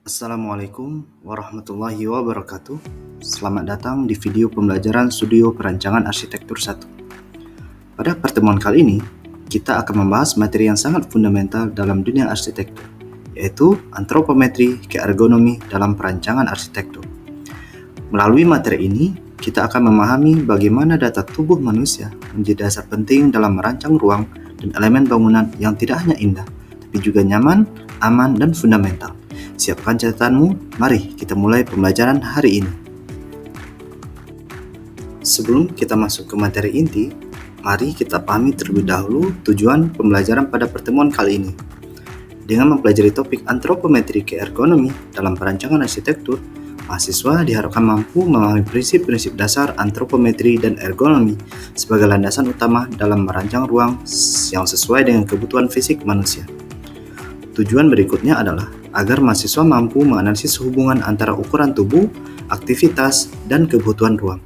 Assalamualaikum warahmatullahi wabarakatuh. Selamat datang di video pembelajaran Studio Perancangan Arsitektur 1. Pada pertemuan kali ini, kita akan membahas materi yang sangat fundamental dalam dunia arsitektur, yaitu antropometri ke ergonomi dalam perancangan arsitektur. Melalui materi ini, kita akan memahami bagaimana data tubuh manusia menjadi dasar penting dalam merancang ruang dan elemen bangunan yang tidak hanya indah, tapi juga nyaman, aman, dan fundamental. Siapkan catatanmu, mari kita mulai pembelajaran hari ini. Sebelum kita masuk ke materi inti, mari kita pahami terlebih dahulu tujuan pembelajaran pada pertemuan kali ini. Dengan mempelajari topik antropometri ke ergonomi dalam perancangan arsitektur, mahasiswa diharapkan mampu memahami prinsip-prinsip dasar antropometri dan ergonomi sebagai landasan utama dalam merancang ruang yang sesuai dengan kebutuhan fisik manusia. Tujuan berikutnya adalah agar mahasiswa mampu menganalisis hubungan antara ukuran tubuh, aktivitas, dan kebutuhan ruang,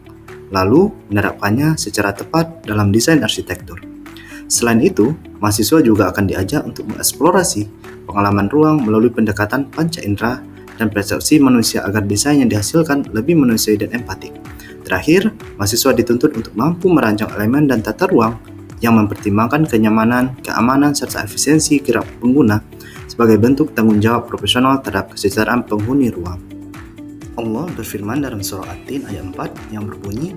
lalu menerapkannya secara tepat dalam desain arsitektur. Selain itu, mahasiswa juga akan diajak untuk mengeksplorasi pengalaman ruang melalui pendekatan panca indera dan persepsi manusia agar desain yang dihasilkan lebih manusiawi dan empatik. Terakhir, mahasiswa dituntut untuk mampu merancang elemen dan tata ruang yang mempertimbangkan kenyamanan, keamanan, serta efisiensi gerak pengguna sebagai bentuk tanggung jawab profesional terhadap kesejahteraan penghuni ruang. Allah berfirman dalam surah At-Tin ayat 4 yang berbunyi,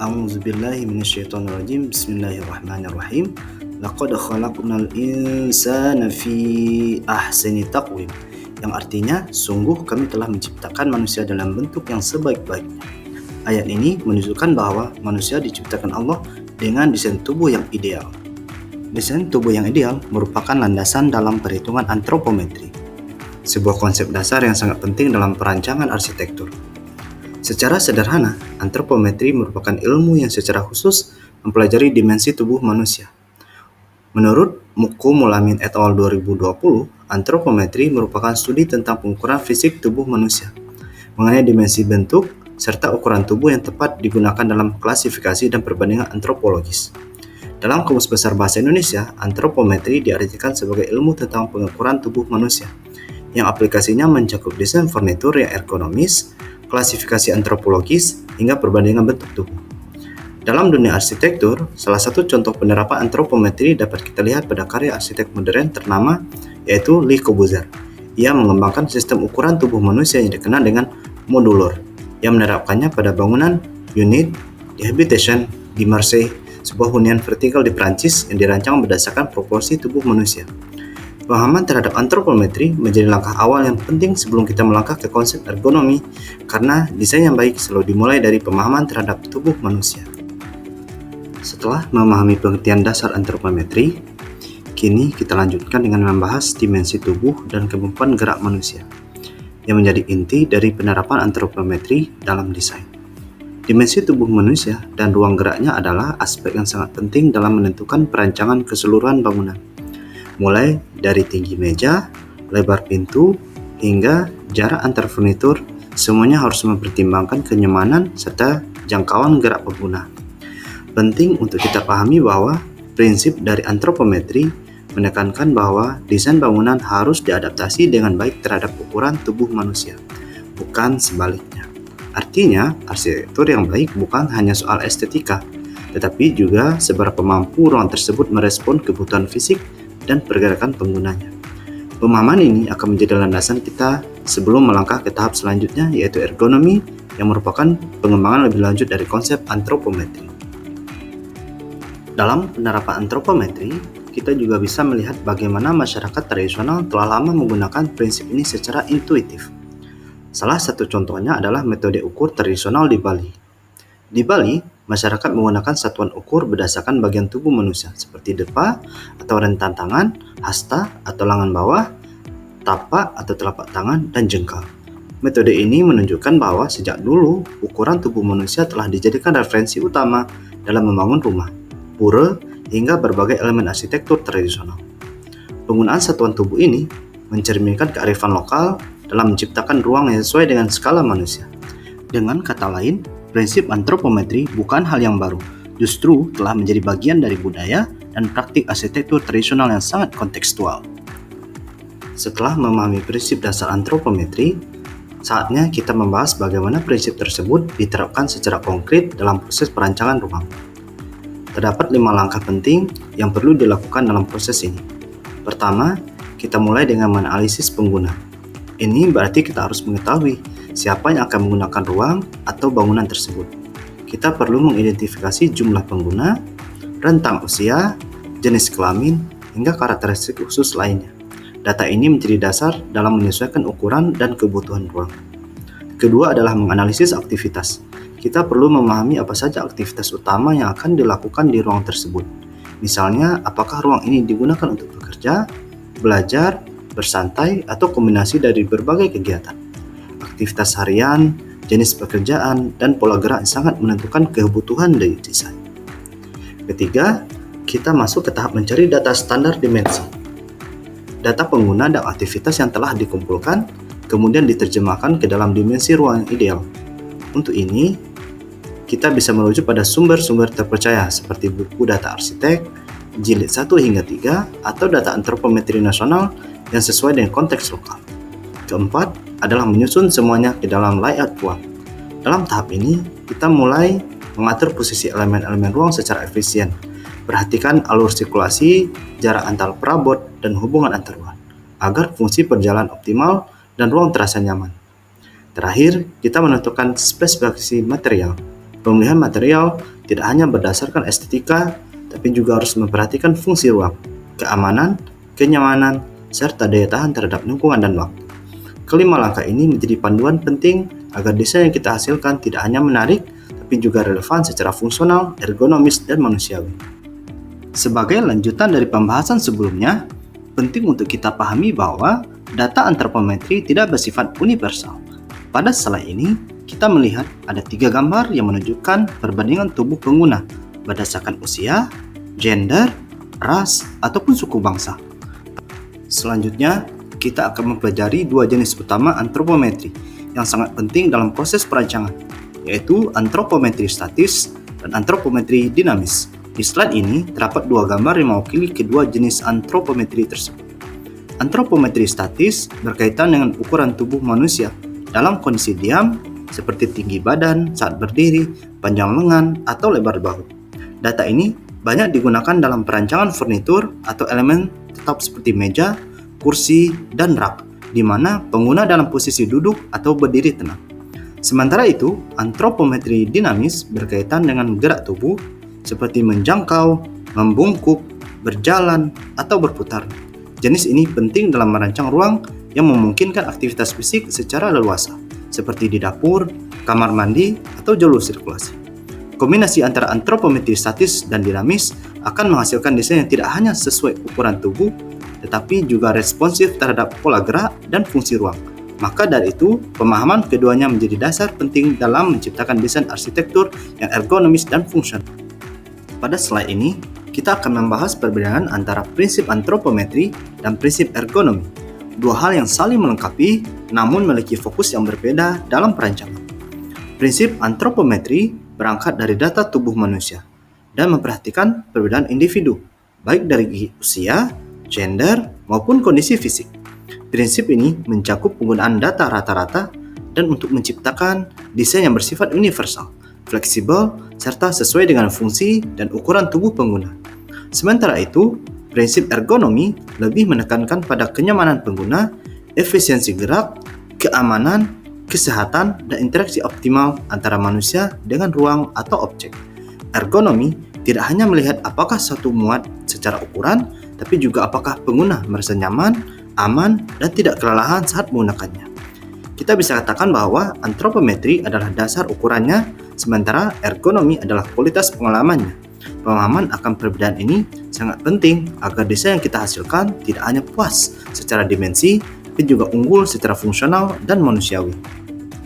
A'udzubillahi minasyaitonirrajim, Bismillahirrahmanirrahim, Laqad khalaqnal insana fi ahsani taqwim, yang artinya sungguh kami telah menciptakan manusia dalam bentuk yang sebaik-baiknya. Ayat ini menunjukkan bahwa manusia diciptakan Allah dengan desain tubuh yang ideal. Desain tubuh yang ideal merupakan landasan dalam perhitungan antropometri, sebuah konsep dasar yang sangat penting dalam perancangan arsitektur. Secara sederhana, antropometri merupakan ilmu yang secara khusus mempelajari dimensi tubuh manusia. Menurut Muqu Mulamin et al. 2020, antropometri merupakan studi tentang pengukuran fisik tubuh manusia, mengenai dimensi bentuk, serta ukuran tubuh yang tepat digunakan dalam klasifikasi dan perbandingan antropologis. Dalam Kamus Besar Bahasa Indonesia, antropometri diartikan sebagai ilmu tentang pengukuran tubuh manusia, yang aplikasinya mencakup desain furnitur yang ergonomis, klasifikasi antropologis, hingga perbandingan bentuk tubuh. Dalam dunia arsitektur, salah satu contoh penerapan antropometri dapat kita lihat pada karya arsitek modern ternama, yaitu Le Corbusier. Ia mengembangkan sistem ukuran tubuh manusia yang dikenal dengan modulor, yang menerapkannya pada bangunan unit di Habitation di Marseille, sebuah hunian vertikal di Prancis yang dirancang berdasarkan proporsi tubuh manusia. Pemahaman terhadap antropometri menjadi langkah awal yang penting sebelum kita melangkah ke konsep ergonomi, karena desain yang baik selalu dimulai dari pemahaman terhadap tubuh manusia. Setelah memahami pengertian dasar antropometri, kini kita lanjutkan dengan membahas dimensi tubuh dan kemampuan gerak manusia, yang menjadi inti dari penerapan antropometri dalam desain. Dimensi tubuh manusia dan ruang geraknya adalah aspek yang sangat penting dalam menentukan perancangan keseluruhan bangunan. Mulai dari tinggi meja, lebar pintu, hingga jarak antar furnitur, semuanya harus mempertimbangkan kenyamanan serta jangkauan gerak pengguna. Penting untuk kita pahami bahwa prinsip dari antropometri menekankan bahwa desain bangunan harus diadaptasi dengan baik terhadap ukuran tubuh manusia, bukan sebaliknya. Artinya, arsitektur yang baik bukan hanya soal estetika, tetapi juga seberapa mampu ruang tersebut merespon kebutuhan fisik dan pergerakan penggunanya. Pemahaman ini akan menjadi landasan kita sebelum melangkah ke tahap selanjutnya, yaitu ergonomi, yang merupakan pengembangan lebih lanjut dari konsep antropometri. Dalam penerapan antropometri, kita juga bisa melihat bagaimana masyarakat tradisional telah lama menggunakan prinsip ini secara intuitif. Salah satu contohnya adalah metode ukur tradisional di Bali. Di Bali, masyarakat menggunakan satuan ukur berdasarkan bagian tubuh manusia seperti depa atau rentan tangan, hasta atau lengan bawah, tapak atau telapak tangan, dan jengkal. Metode ini menunjukkan bahwa sejak dulu ukuran tubuh manusia telah dijadikan referensi utama dalam membangun rumah, pura, hingga berbagai elemen arsitektur tradisional. Penggunaan satuan tubuh ini mencerminkan kearifan lokal dalam menciptakan ruang yang sesuai dengan skala manusia. Dengan kata lain, prinsip antropometri bukan hal yang baru, justru telah menjadi bagian dari budaya dan praktik arsitektur tradisional yang sangat kontekstual. Setelah memahami prinsip dasar antropometri, saatnya kita membahas bagaimana prinsip tersebut diterapkan secara konkret dalam proses perancangan ruang. Terdapat 5 langkah penting yang perlu dilakukan dalam proses ini. Pertama, kita mulai dengan menganalisis pengguna. Ini berarti kita harus mengetahui siapa yang akan menggunakan ruang atau bangunan tersebut. Kita perlu mengidentifikasi jumlah pengguna, rentang usia, jenis kelamin, hingga karakteristik khusus lainnya. Data ini menjadi dasar dalam menyesuaikan ukuran dan kebutuhan ruang. Kedua adalah menganalisis aktivitas. Kita perlu memahami apa saja aktivitas utama yang akan dilakukan di ruang tersebut. Misalnya, apakah ruang ini digunakan untuk bekerja, belajar, bersantai, atau kombinasi dari berbagai kegiatan. Aktivitas harian, jenis pekerjaan, dan pola gerak sangat menentukan kebutuhan dari desain. Ketiga, kita masuk ke tahap mencari data standar dimensi. Data pengguna dan aktivitas yang telah dikumpulkan, kemudian diterjemahkan ke dalam dimensi ruang yang ideal. Untuk ini, kita bisa merujuk pada sumber-sumber terpercaya seperti buku data arsitek, jilid 1 hingga 3, atau data antropometri nasional yang sesuai dengan konteks lokal. Keempat, adalah menyusun semuanya ke dalam layout ruang. Dalam tahap ini, kita mulai mengatur posisi elemen-elemen ruang secara efisien. Perhatikan alur sirkulasi, jarak antar perabot, dan hubungan antar ruang, agar fungsi berjalan optimal dan ruang terasa nyaman. Terakhir, kita menentukan spesifikasi material. Pemilihan material tidak hanya berdasarkan estetika, tapi juga harus memperhatikan fungsi ruang, keamanan, kenyamanan, serta daya tahan terhadap lingkungan dan waktu. Kelima langkah ini menjadi panduan penting agar desain yang kita hasilkan tidak hanya menarik, tapi juga relevan secara fungsional, ergonomis, dan manusiawi. Sebagai lanjutan dari pembahasan sebelumnya, penting untuk kita pahami bahwa data antropometri tidak bersifat universal. Pada slide ini, kita melihat ada 3 gambar yang menunjukkan perbandingan tubuh pengguna berdasarkan usia, gender, ras, ataupun suku bangsa. Selanjutnya, kita akan mempelajari 2 jenis utama antropometri yang sangat penting dalam proses perancangan, yaitu antropometri statis dan antropometri dinamis. Di slide ini terdapat 2 gambar yang mewakili kedua jenis antropometri tersebut. Antropometri statis berkaitan dengan ukuran tubuh manusia dalam kondisi diam, seperti tinggi badan saat berdiri, panjang lengan, atau lebar bahu. Data ini banyak digunakan dalam perancangan furnitur atau elemen tetap seperti meja, kursi, dan rak, di mana pengguna dalam posisi duduk atau berdiri tenang. Sementara itu, antropometri dinamis berkaitan dengan gerak tubuh, seperti menjangkau, membungkuk, berjalan, atau berputar. Jenis ini penting dalam merancang ruang yang memungkinkan aktivitas fisik secara leluasa, seperti di dapur, kamar mandi, atau jalur sirkulasi. Kombinasi antara antropometri statis dan dinamis akan menghasilkan desain yang tidak hanya sesuai ukuran tubuh, tetapi juga responsif terhadap pola gerak dan fungsi ruang. Maka dari itu, pemahaman keduanya menjadi dasar penting dalam menciptakan desain arsitektur yang ergonomis dan fungsional. Pada slide ini, kita akan membahas perbedaan antara prinsip antropometri dan prinsip ergonomi. 2 hal yang saling melengkapi, namun memiliki fokus yang berbeda dalam perancangan. Prinsip antropometri berangkat dari data tubuh manusia dan memperhatikan perbedaan individu, baik dari usia, gender, maupun kondisi fisik. Prinsip ini mencakup penggunaan data rata-rata dan untuk menciptakan desain yang bersifat universal, fleksibel, serta sesuai dengan fungsi dan ukuran tubuh pengguna. Sementara itu, prinsip ergonomi lebih menekankan pada kenyamanan pengguna, efisiensi gerak, keamanan, kesehatan, dan interaksi optimal antara manusia dengan ruang atau objek. Ergonomi tidak hanya melihat apakah satu muat secara ukuran, tapi juga apakah pengguna merasa nyaman, aman, dan tidak kelelahan saat menggunakannya. Kita bisa katakan bahwa antropometri adalah dasar ukurannya, sementara ergonomi adalah kualitas pengalamannya. Pemahaman akan perbedaan ini sangat penting agar desain yang kita hasilkan tidak hanya puas secara dimensi, tapi juga unggul secara fungsional dan manusiawi.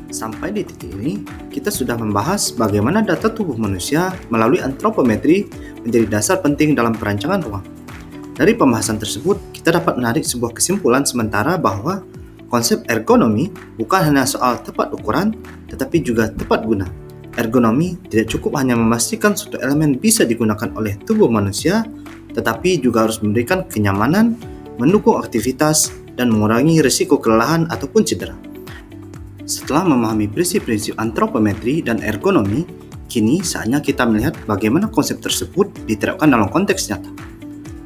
Sampai di titik ini, kita sudah membahas bagaimana data tubuh manusia melalui antropometri menjadi dasar penting dalam perancangan ruang. Dari pembahasan tersebut, kita dapat menarik sebuah kesimpulan sementara bahwa konsep ergonomi bukan hanya soal tepat ukuran, tetapi juga tepat guna. Ergonomi tidak cukup hanya memastikan suatu elemen bisa digunakan oleh tubuh manusia, tetapi juga harus memberikan kenyamanan, mendukung aktivitas, dan mengurangi risiko kelelahan ataupun cedera. Setelah memahami prinsip-prinsip antropometri dan ergonomi, kini saatnya kita melihat bagaimana konsep tersebut diterapkan dalam konteks nyata.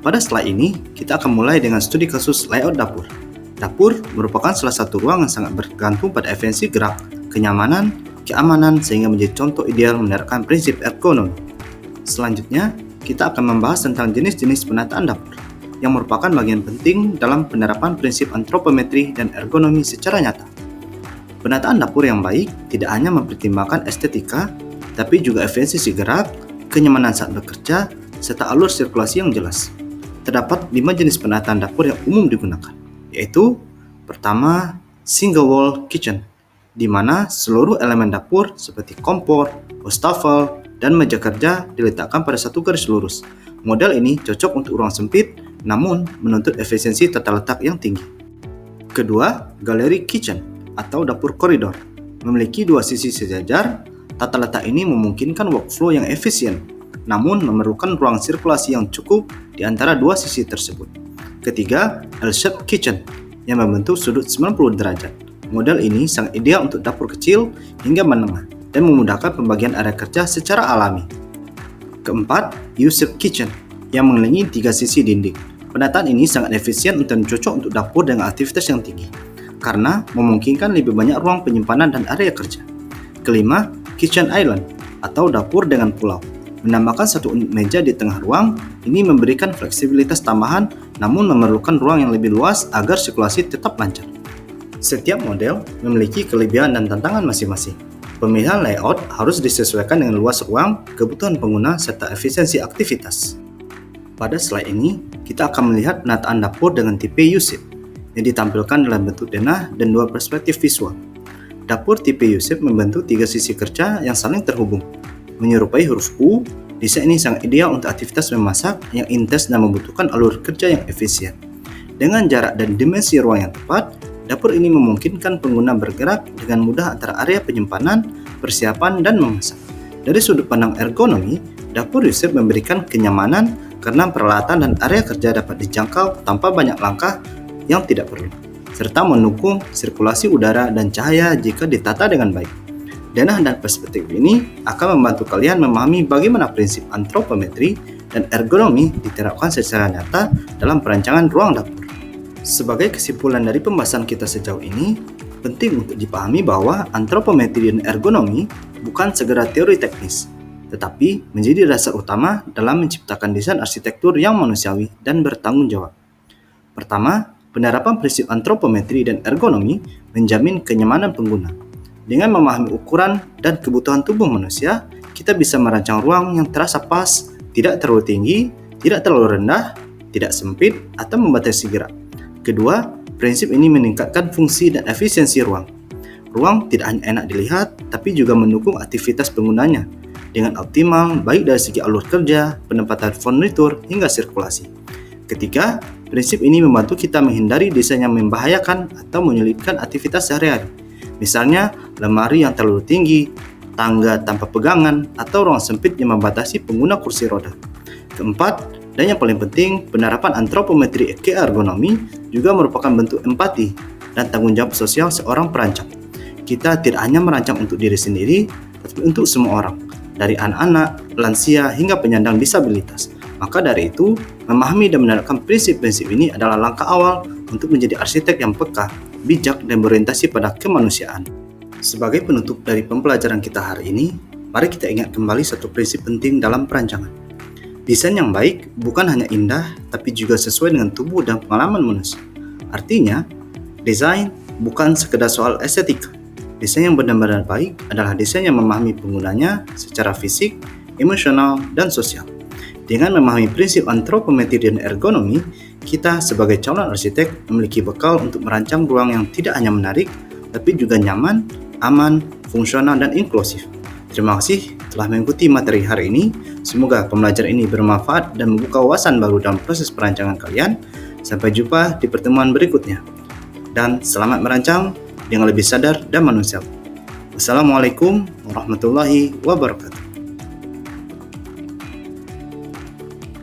Pada slide ini, kita akan mulai dengan studi kasus layout dapur. Dapur merupakan salah satu ruang yang sangat bergantung pada efisiensi gerak, kenyamanan, keamanan, sehingga menjadi contoh ideal menerapkan prinsip ergonomi. Selanjutnya, kita akan membahas tentang jenis-jenis penataan dapur, yang merupakan bagian penting dalam penerapan prinsip antropometri dan ergonomi secara nyata. Penataan dapur yang baik tidak hanya mempertimbangkan estetika, tapi juga efisiensi gerak, kenyamanan saat bekerja, serta alur sirkulasi yang jelas. Terdapat 5 jenis penataan dapur yang umum digunakan, yaitu pertama, single wall kitchen, di mana seluruh elemen dapur seperti kompor, wastafel, dan meja kerja diletakkan pada satu garis lurus. Model ini cocok untuk ruang sempit, namun menuntut efisiensi tata letak yang tinggi. Kedua, gallery kitchen atau dapur koridor, memiliki 2 sisi sejajar. Tata letak ini memungkinkan workflow yang efisien, namun memerlukan ruang sirkulasi yang cukup di antara 2 sisi tersebut. Ketiga, L-shaped kitchen yang membentuk sudut 90 derajat. Model ini sangat ideal untuk dapur kecil hingga menengah dan memudahkan pembagian area kerja secara alami. Keempat, U-shaped kitchen yang mengelilingi 3 sisi dinding. Penataan ini sangat efisien dan cocok untuk dapur dengan aktivitas yang tinggi, karena memungkinkan lebih banyak ruang penyimpanan dan area kerja. Kelima, kitchen island atau dapur dengan pulau. Menambahkan satu unit meja di tengah ruang, ini memberikan fleksibilitas tambahan namun memerlukan ruang yang lebih luas agar sirkulasi tetap lancar. Setiap model memiliki kelebihan dan tantangan masing-masing. Pemilihan layout harus disesuaikan dengan luas ruang, kebutuhan pengguna, serta efisiensi aktivitas. Pada slide ini, kita akan melihat penataan dapur dengan tipe U-shape yang ditampilkan dalam bentuk denah dan 2 perspektif visual. Dapur tipe U-shape membentuk 3 sisi kerja yang saling terhubung. Menyerupai huruf U, desain ini sangat ideal untuk aktivitas memasak yang intens dan membutuhkan alur kerja yang efisien. Dengan jarak dan dimensi ruang yang tepat, dapur ini memungkinkan pengguna bergerak dengan mudah antara area penyimpanan, persiapan, dan memasak. Dari sudut pandang ergonomi, dapur U-shape memberikan kenyamanan karena peralatan dan area kerja dapat dijangkau tanpa banyak langkah yang tidak perlu, serta mendukung sirkulasi udara dan cahaya jika ditata dengan baik. Denah dan perspektif ini akan membantu kalian memahami bagaimana prinsip antropometri dan ergonomi diterapkan secara nyata dalam perancangan ruang dapur. Sebagai kesimpulan dari pembahasan kita sejauh ini, penting untuk dipahami bahwa antropometri dan ergonomi bukan segera teori teknis, tetapi menjadi dasar utama dalam menciptakan desain arsitektur yang manusiawi dan bertanggung jawab. Pertama, penerapan prinsip antropometri dan ergonomi menjamin kenyamanan pengguna. Dengan memahami ukuran dan kebutuhan tubuh manusia, kita bisa merancang ruang yang terasa pas, tidak terlalu tinggi, tidak terlalu rendah, tidak sempit, atau membatasi gerak. Kedua, prinsip ini meningkatkan fungsi dan efisiensi ruang. Ruang tidak hanya enak dilihat, tapi juga mendukung aktivitas penggunanya dengan optimal baik dari segi alur kerja, penempatan furnitur, hingga sirkulasi. Ketiga, prinsip ini membantu kita menghindari desain yang membahayakan atau menyulitkan aktivitas sehari-hari. Misalnya, lemari yang terlalu tinggi, tangga tanpa pegangan, atau ruang sempit yang membatasi pengguna kursi roda. Keempat, dan yang paling penting, penerapan antropometri ke ergonomi juga merupakan bentuk empati dan tanggung jawab sosial seorang perancang. Kita tidak hanya merancang untuk diri sendiri, tapi untuk semua orang, dari anak-anak, lansia, hingga penyandang disabilitas. Maka dari itu, memahami dan menerapkan prinsip-prinsip ini adalah langkah awal untuk menjadi arsitek yang peka, bijak, dan berorientasi pada kemanusiaan. Sebagai penutup dari pembelajaran kita hari ini, mari kita ingat kembali satu prinsip penting dalam perancangan. Desain yang baik bukan hanya indah, tapi juga sesuai dengan tubuh dan pengalaman manusia. Artinya, desain bukan sekedar soal estetika. Desain yang benar-benar baik adalah desain yang memahami penggunanya secara fisik, emosional, dan sosial. Dengan memahami prinsip antropometri dan ergonomi, kita sebagai calon arsitek memiliki bekal untuk merancang ruang yang tidak hanya menarik, tapi juga nyaman, aman, fungsional, dan inklusif. Terima kasih telah mengikuti materi hari ini. Semoga pembelajaran ini bermanfaat dan membuka wawasan baru dalam proses perancangan kalian. Sampai jumpa di pertemuan berikutnya. Dan selamat merancang dengan lebih sadar dan manusiawi. Wassalamualaikum warahmatullahi wabarakatuh.